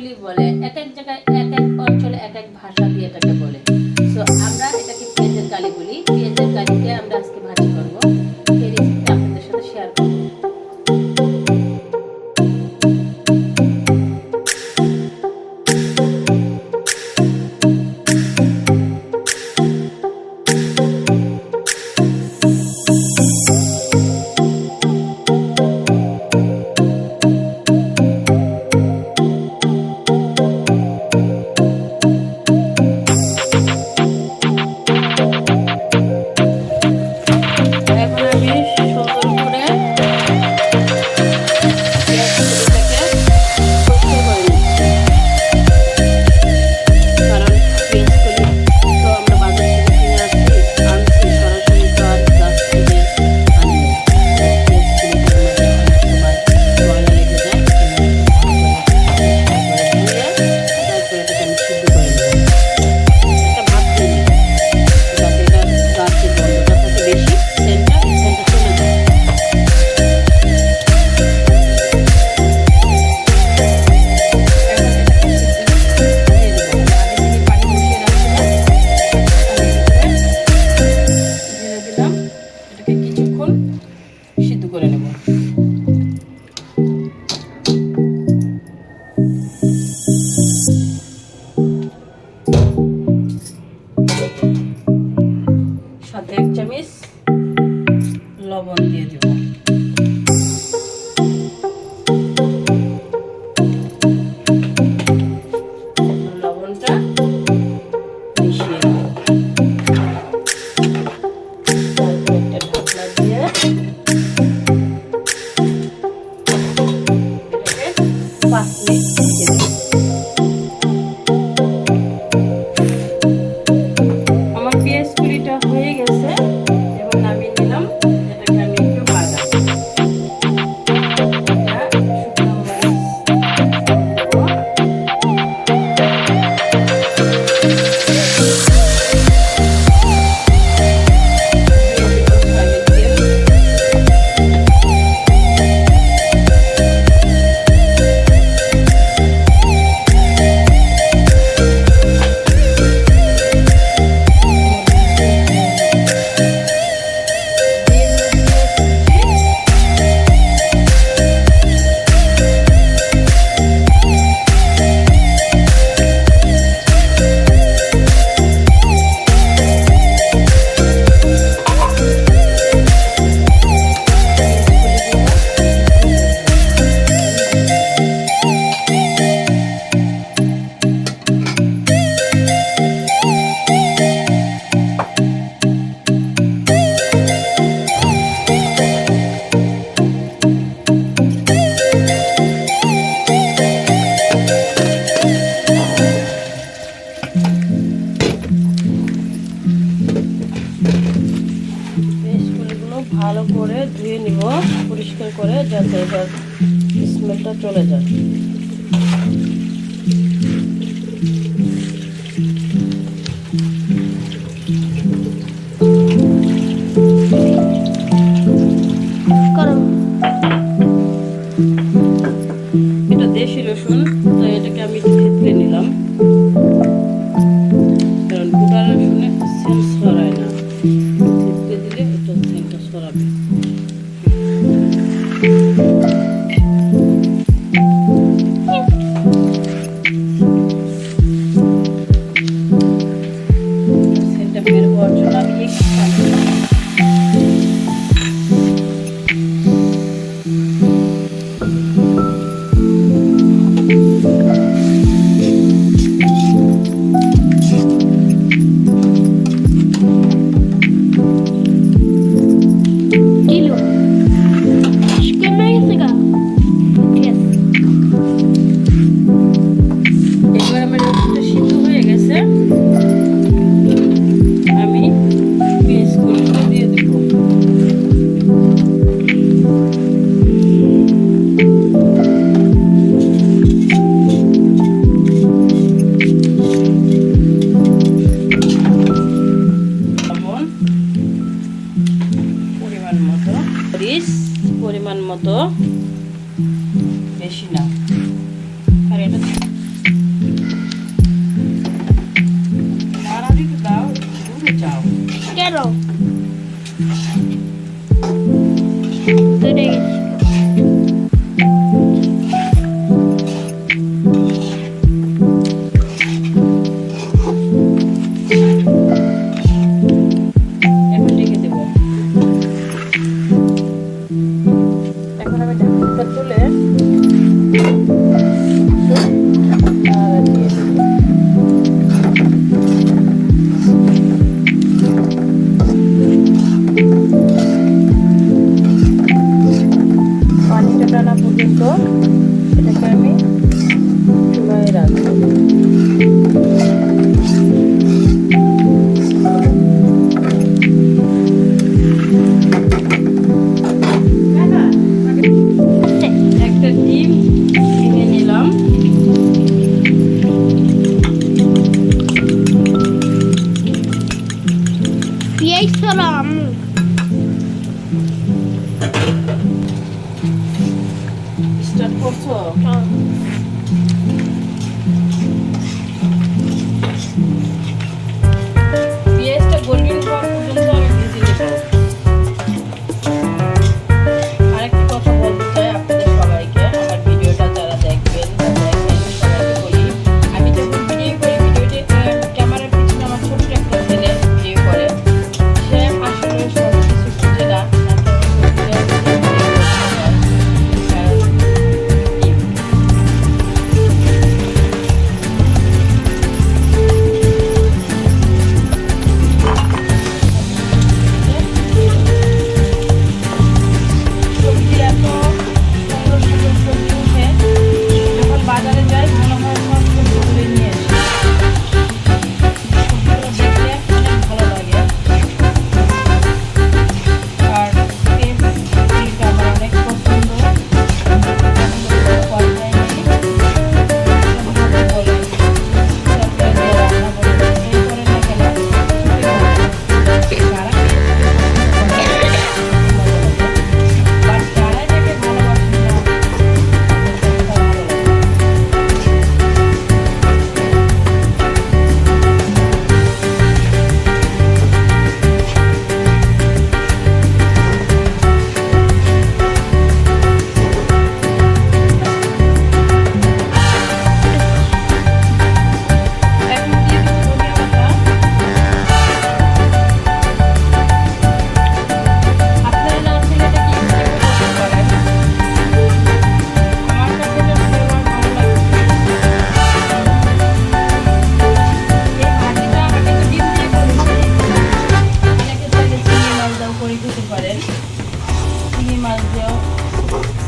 কালিগুলি বলে, এক এক জায়গায় এক এক অঞ্চলে এক এক ভাষা দিয়ে এটাকে বলে। সো আমরা এটাকে পেঁয়াজের কালি বলি। পেঁয়াজের কালিকে আমরা আজকে ভাজি করবো, এই রেসিপিটা আপনাদের সাথে শেয়ার করবো। সাথে 1 চামচ লবণ দিয়ে দেব। লবণটা মিশিয়ে দেব। তারপর একটা ঢাকনা দিয়ে এটাকে 5 মিনিট ঢেকে দেব। হয়ে গেছে, এবার নামিয়ে নিলাম। এটাকে আমি একটু ভাজা ভালো করে ধুয়ে নিব, পরিষ্কার করে, যাতে এটার স্মেলটা চলে যায়। এটা দেশি রসুন, তাই এটাকে আমি থেতলে নিলাম, কারণ গোটা রসুনে সেন্ট ছড়ায় না, থেতলে দিলে এটা সেন্টটা ছড়াবে। দাও গেছে এখন ঢেকে দেবো। এখন আমি ঢাকনাটা তুলে নাড়া দিয়ে দেবো। পানিটা টানা পর্যন্ত এটাকে আমি চুলায় রাখবো। একটা ডিম ভেঙে নিলাম। পেঁয়াজ সালাম স্টার্ট করছো? পেঁয়াজটা গোল্ডেন হওয়া পর্যন্ত আমি ভেজে নেব। আরেকটা কথা বলতে চাই আপনাদের সবাইকে, আমার ভিডিওটা যারা দেখবেন বা দেখেন সবাইকে বলি, আমি যখন ভিডিও করি, ভিডিওতে ক্যামেরার পিছনে আমার ছোট্ট একটা ছেলে ভিডিও করে, সে আসলে সব কিছু বুঝে না।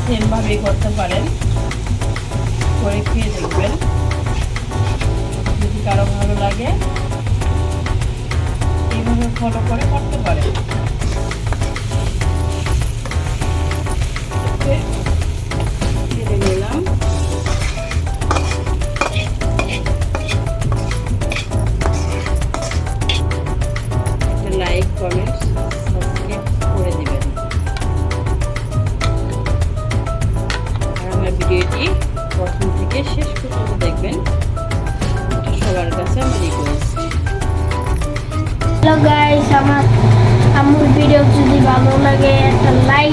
সেমভাবে করতে পারেন, করে খেয়ে দেখবেন। যদি কারো ভালো লাগে এইভাবে ফলো করে করতে পারেন। ছেড়ে নিলাম। লাইক, কমেন্ট, সাবস্ক্রাইব করে দিবেন। ভিডিওটি প্রথম থেকে শেষ পর্যন্ত দেখবেন, এটা সবার কাছে আমার রিকোয়েস্ট। হ্যালো গাইস, আমার ভিডিও যদি ভালো লাগে একটা লাইক